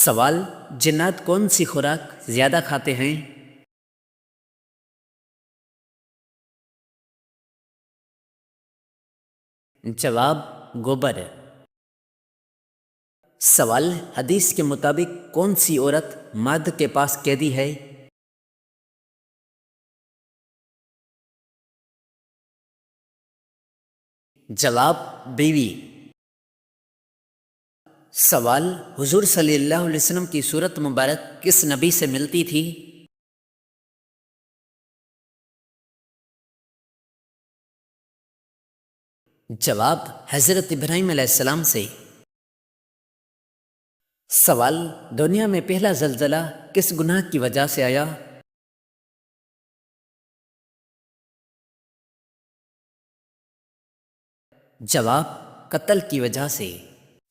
سوال: جنات کون سی خوراک زیادہ کھاتے ہیں؟ جواب: گوبر۔ سوال: حدیث کے مطابق کون سی عورت مرد کے پاس قیدی ہے؟ جواب: بیوی۔ سوال: حضور صلی اللہ علیہ وسلم کی صورت مبارک کس نبی سے ملتی تھی؟ جواب: حضرت ابراہیم علیہ السلام سے۔ سوال: دنیا میں پہلا زلزلہ کس گناہ کی وجہ سے آیا؟ جواب: قتل کی وجہ سے۔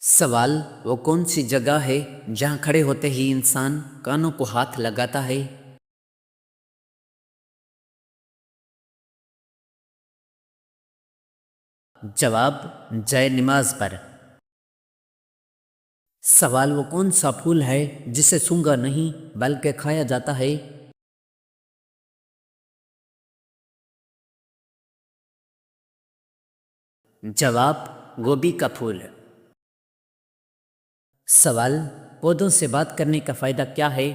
سوال: وہ کون سی جگہ ہے جہاں کھڑے ہوتے ہی انسان کانوں کو ہاتھ لگاتا ہے؟ جواب: جائے نماز پر۔ سوال: وہ کون سا پھول ہے جسے سونگھا نہیں بلکہ کھایا جاتا ہے؟ جواب: گوبھی کا پھول۔ سوال: پودوں سے بات کرنے کا فائدہ کیا ہے؟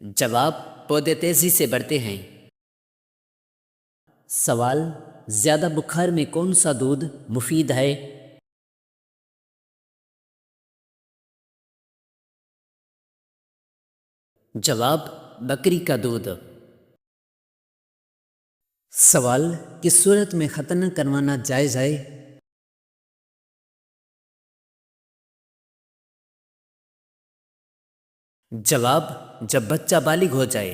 جواب: پودے تیزی سے بڑھتے ہیں۔ سوال: زیادہ بخار میں کون سا دودھ مفید ہے؟ جواب: بکری کا دودھ۔ سوال: کس صورت میں ختنہ کروانا جائز ہے؟ جواب: جب بچہ بالغ ہو جائے۔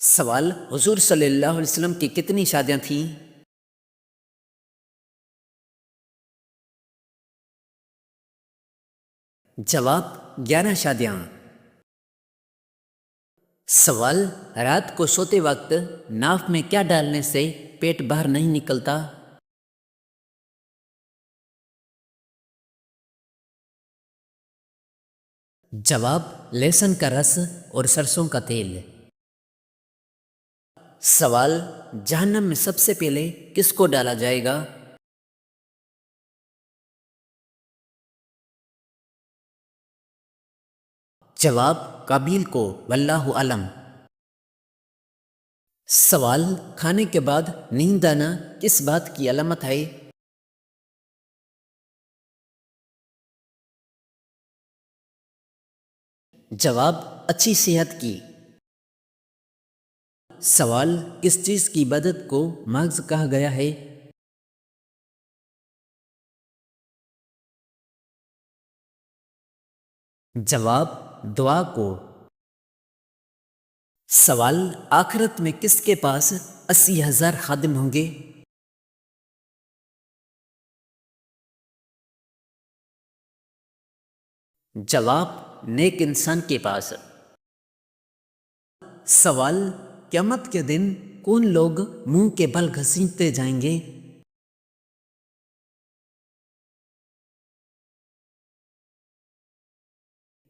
سوال: حضور صلی اللہ علیہ وسلم کی کتنی شادیاں تھیں؟ جواب: 11 شادیاں۔ سوال: رات کو سوتے وقت ناف میں کیا ڈالنے سے پیٹ باہر نہیں نکلتا؟ جواب: لہسن کا رس اور سرسوں کا تیل۔ سوال: جہنم میں سب سے پہلے کس کو ڈالا جائے گا؟ جواب: قابیل کو، واللہ اعلم۔ سوال: کھانے کے بعد نیند آنا کس بات کی علامت ہے؟ جواب: اچھی صحت کی۔ سوال: کس چیز کی عبادت کو مغز کہا گیا ہے؟ جواب: دعا کو۔ سوال: آخرت میں کس کے پاس 80,000 خادم ہوں گے؟ جواب: نیک انسان کے پاس۔ سوال: قیامت کے دن کون لوگ منہ کے بل گھسیٹتے جائیں گے؟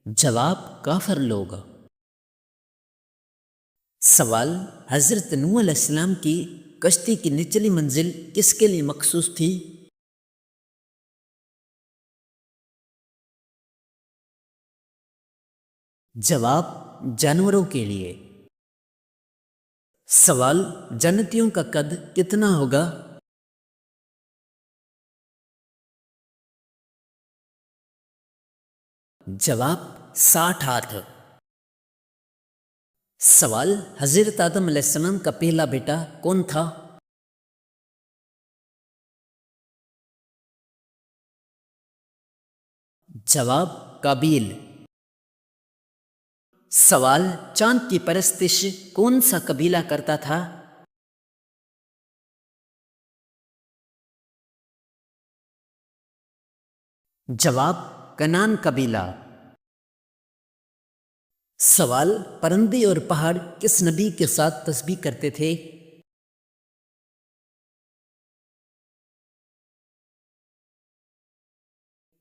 جواب: کافر لوگ۔ سوال: حضرت نوح علیہ السلام کی کشتی کی نچلی منزل کس کے لیے مخصوص تھی؟ جواب: جانوروں کے لیے۔ سوال: جنتیوں کا قد کتنا ہوگا؟ جواب: 60 ہاتھ۔ سوال: حضرت آدم علیہ السلام کا پہلا بیٹا کون تھا؟ جواب: قابیل۔ سوال: چاند کی پرستش کون سا قبیلہ کرتا تھا؟ جواب: کنان قبیلہ۔ سوال: پرندے اور پہاڑ کس نبی کے ساتھ تسبیح کرتے تھے؟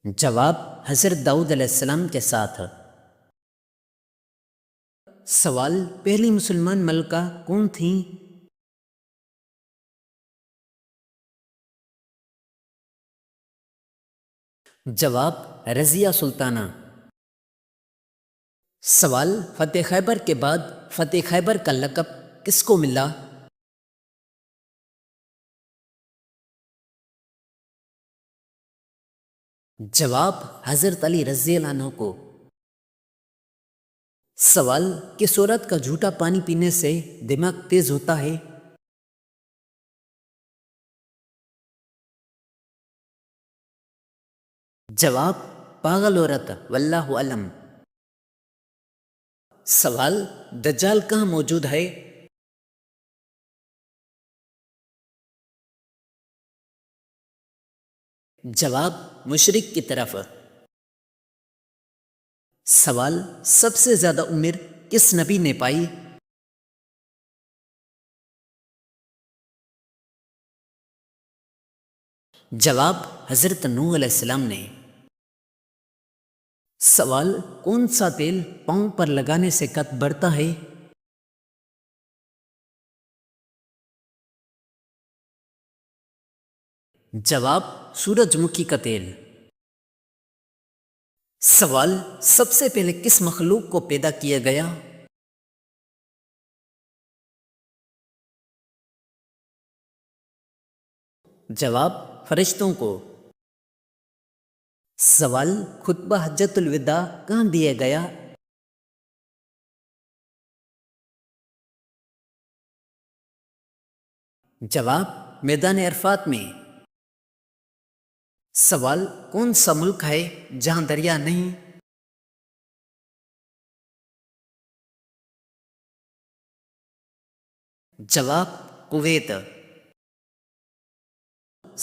جواب حضرت داؤد علیہ السلام کے ساتھ۔ سوال پہلی مسلمان ملکہ کون تھیں؟ جواب رضیہ سلطانہ۔ سوال فتح خیبر کے بعد فتح خیبر کا لقب کس کو ملا؟ جواب حضرت علی رضی اللہ عنہ کو۔ سوال کس عورت کا جھوٹا پانی پینے سے دماغ تیز ہوتا ہے؟ جواب پاگل عورت، واللہ علم۔ سوال دجال کہاں موجود ہے؟ جواب مشرق کی طرف۔ سوال سب سے زیادہ عمر کس نبی نے پائی؟ جواب حضرت نوح علیہ السلام نے۔ سوال کون سا تیل پاؤں پر لگانے سے قد بڑھتا ہے؟ جواب سورج مکھی کا تیل۔ سوال سب سے پہلے کس مخلوق کو پیدا کیا گیا؟ جواب فرشتوں کو۔ سوال خطبہ حجت الوداع کہاں دیا گیا؟ جواب میدان عرفات میں۔ سوال کون سا ملک ہے جہاں دریا نہیں؟ جواب کویت۔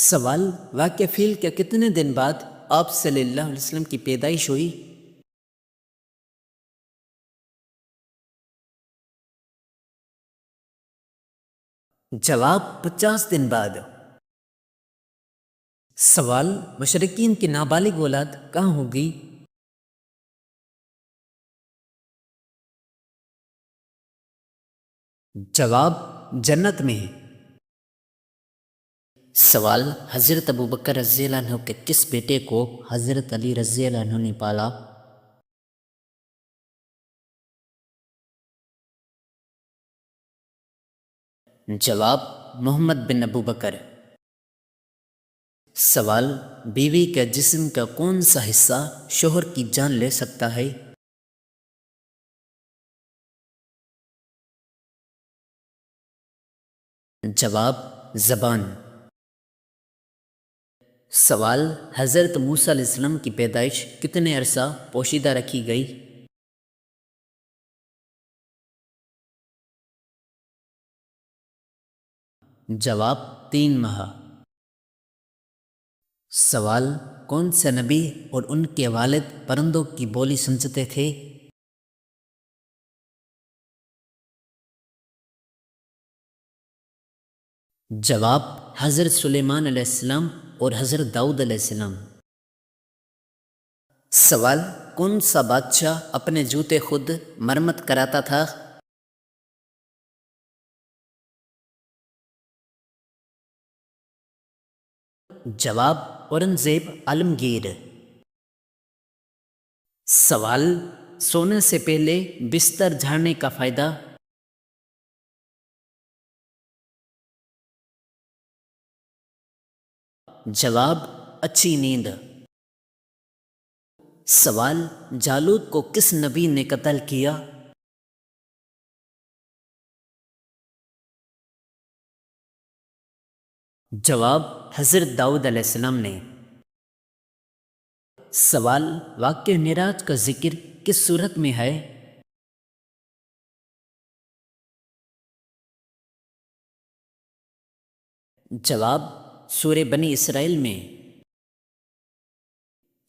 سوال واقعہ فیل کے کتنے دن بعد آپ صلی اللہ علیہ وسلم کی پیدائش ہوئی؟ جواب 50 دن بعد۔ سوال مشرکین کی نابالغ اولاد کہاں ہوگی؟ جواب جنت میں۔ سوال حضرت ابوبکر رضی اللہ عنہ کے کس بیٹے کو حضرت علی رضی اللہ عنہ نے پالا؟ جواب محمد بن ابوبکر۔ سوال بیوی کے جسم کا کون سا حصہ شوہر کی جان لے سکتا ہے؟ جواب زبان۔ سوال حضرت موسیٰ علیہ السلام کی پیدائش کتنے عرصہ پوشیدہ رکھی گئی؟ جواب 3 ماہ۔ سوال کون سے نبی اور ان کے والد پرندوں کی بولی سمجھتے تھے؟ جواب حضرت سلیمان علیہ السلام اور حضرت داؤد علیہ السلام۔ سوال کون سا بادشاہ اپنے جوتے خود مرمت کراتا تھا؟ جواب اورنگزیب عالمگیر۔ سوال سونے سے پہلے بستر جھاڑنے کا فائدہ؟ جواب اچھی نیند۔ سوال جالوت کو کس نبی نے قتل کیا؟ جواب حضرت داؤد علیہ السلام نے۔ سوال واقعہ معراج کا ذکر کس صورت میں ہے؟ جواب سورہ بنی اسرائیل میں۔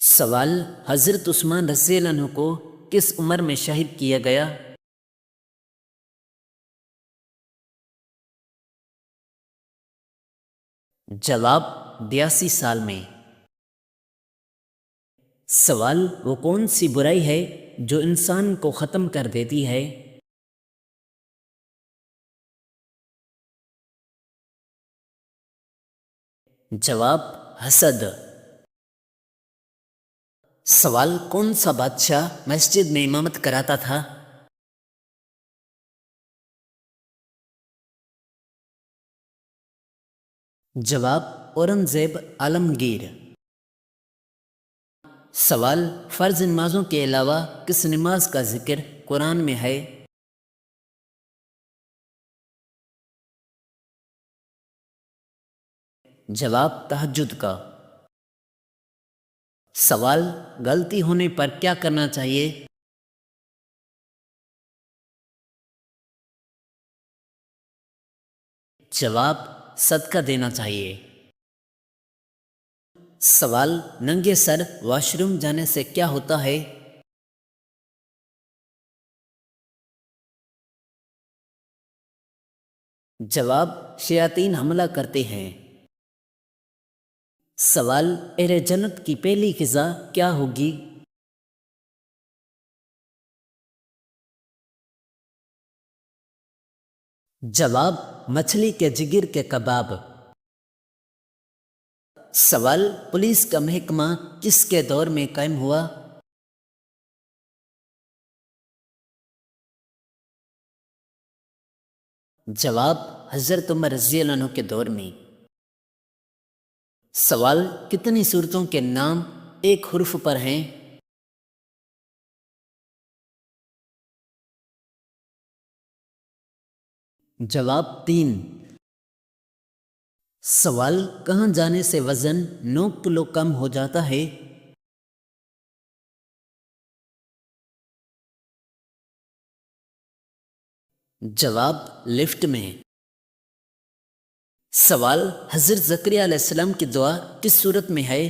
سوال حضرت عثمان رضی اللہ عنہ کو کس عمر میں شہید کیا گیا؟ جواب 82 سال میں۔ سوال وہ کون سی برائی ہے جو انسان کو ختم کر دیتی ہے؟ جواب حسد۔ سوال کون سا بادشاہ مسجد میں امامت کراتا تھا؟ جواب اورنگزیب عالمگیر۔ سوال فرض نمازوں کے علاوہ کس نماز کا ذکر قرآن میں ہے؟ جواب تہجد کا۔ سوال غلطی ہونے پر کیا کرنا چاہیے؟ جواب صدقہ دینا چاہیے۔ سوال ننگے سر واش روم جانے سے کیا ہوتا ہے؟ جواب شیاطین حملہ کرتے ہیں۔ سوال اہل جنت کی پہلی غذا کیا ہوگی؟ جواب مچھلی کے جگر کے کباب۔ سوال پولیس کا محکمہ کس کے دور میں قائم ہوا؟ جواب حضرت عمر رضی اللہ عنہ کے دور میں۔ سوال کتنی صورتوں کے نام ایک حرف پر ہیں؟ جواب 3۔ سوال کہاں جانے سے وزن 9 کلو کم ہو جاتا ہے؟ جواب لفٹ میں۔ سوال حضرت زکریا علیہ السلام کی دعا کس صورت میں ہے؟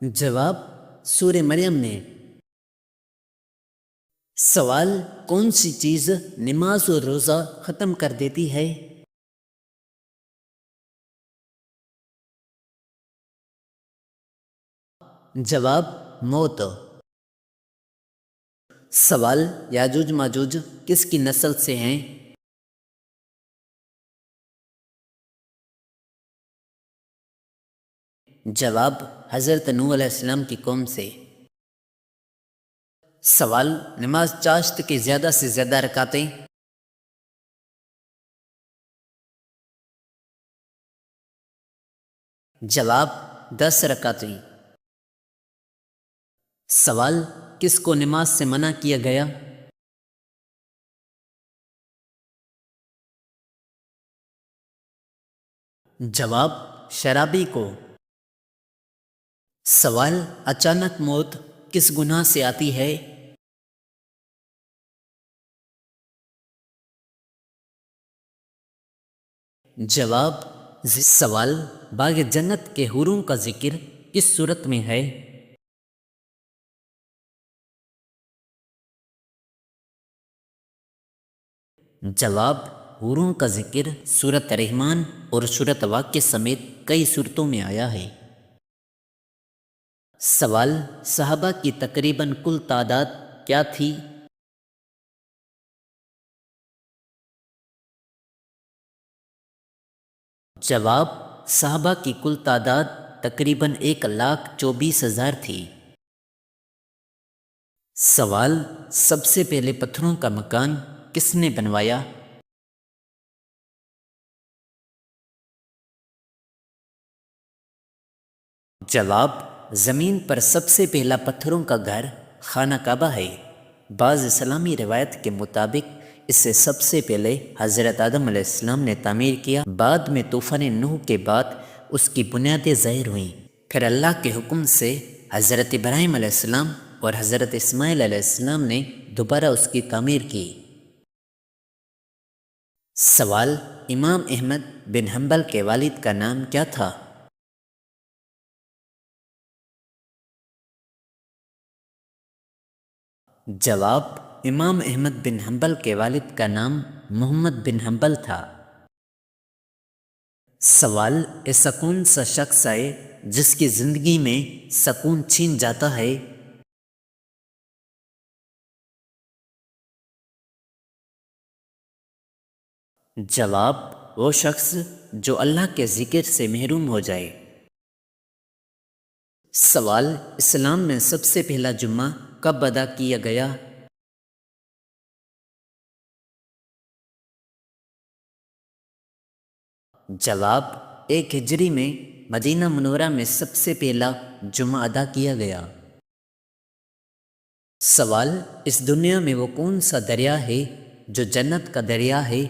جواب سورہ مریم میں۔ سوال کون سی چیز نماز اور روزہ ختم کر دیتی ہے؟ جواب موت۔ سوال یاجوج ماجوج کس کی نسل سے ہیں؟ جواب حضرت نوح علیہ السلام کی قوم سے۔ سوال نماز چاشت کی زیادہ سے زیادہ رکعتیں؟ جواب 10 رکعتیں۔ سوال کس کو نماز سے منع کیا گیا؟ جواب شرابی کو۔ سوال اچانک موت کس گناہ سے آتی ہے؟ جواب سوال باغ جنت کے حوروں کا ذکر کس صورت میں ہے؟ جواب حوروں کا ذکر سورۃ رحمان اور سورۃ واقعہ سمیت کئی صورتوں میں آیا ہے۔ سوال صحابہ کی تقریباً کل تعداد کیا تھی؟ جواب صحابہ کی کل تعداد تقریباً 1,24,000 تھی۔ سوال سب سے پہلے پتھروں کا مکان کس نے بنوایا؟ جواب زمین پر سب سے پہلا پتھروں کا گھر خانہ کعبہ ہے۔ بعض اسلامی روایت کے مطابق اسے سب سے پہلے حضرت آدم علیہ السلام نے تعمیر کیا، بعد میں طوفان نوح کے بعد اس کی بنیادیں ظاہر ہوئیں، پھر اللہ کے حکم سے حضرت ابراہیم علیہ السلام اور حضرت اسماعیل علیہ السلام نے دوبارہ اس کی تعمیر کی۔ سوال امام احمد بن حنبل کے والد کا نام کیا تھا؟ جواب امام احمد بن حنبل کے والد کا نام محمد بن حنبل تھا۔ سوال: ایسا کون سا شخص ہے جس کی زندگی میں سکون چھین جاتا ہے؟ جواب: وہ شخص جو اللہ کے ذکر سے محروم ہو جائے۔ سوال: اسلام میں سب سے پہلا جمعہ کب ادا کیا گیا؟ جواب: 1 ہجری میں مدینہ منورہ میں سب سے پہلا جمعہ ادا کیا گیا۔ سوال: اس دنیا میں وہ کون سا دریا ہے جو جنت کا دریا ہے؟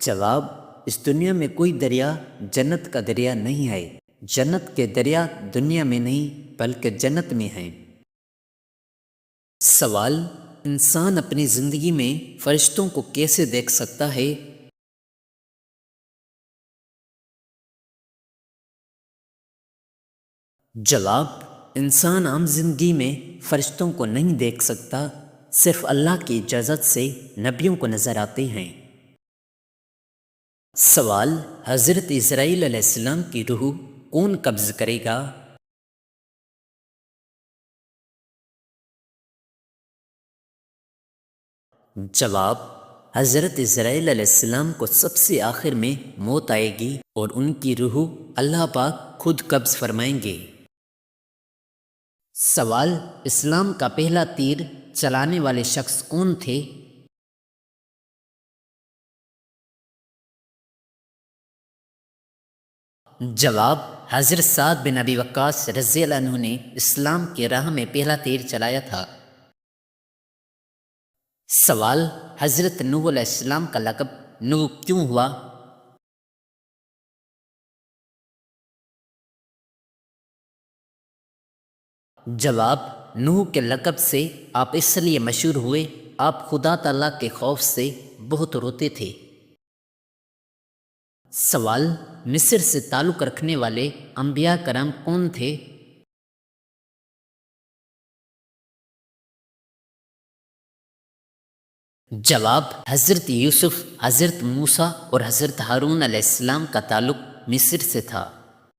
جواب: اس دنیا میں کوئی دریا جنت کا دریا نہیں ہے۔ جنت کے دریا دنیا میں نہیں بلکہ جنت میں ہیں۔ سوال: انسان اپنی زندگی میں فرشتوں کو کیسے دیکھ سکتا ہے؟ جواب: انسان عام زندگی میں فرشتوں کو نہیں دیکھ سکتا، صرف اللہ کی اجازت سے نبیوں کو نظر آتے ہیں۔ سوال: حضرت اسرائیل علیہ السلام کی روح کون قبض کرے گا؟ جواب: حضرت اسرائیل علیہ السلام کو سب سے آخر میں موت آئے گی اور ان کی روح اللہ پاک خود قبض فرمائیں گے۔ سوال: اسلام کا پہلا تیر چلانے والے شخص کون تھے؟ جواب: حضرت سعد بن ابی وقاص رضی اللہ عنہ نے اسلام کی راہ میں پہلا تیر چلایا تھا۔ سوال: حضرت نوح علیہ السلام کا لقب نوح کیوں ہوا؟ جواب: نوح کے لقب سے آپ اس لیے مشہور ہوئے، آپ خدا تعالیٰ کے خوف سے بہت روتے تھے۔ سوال: مصر سے تعلق رکھنے والے انبیاء کرام کون تھے؟ جواب: حضرت یوسف، حضرت موسیٰ اور حضرت ہارون علیہ السلام کا تعلق مصر سے تھا۔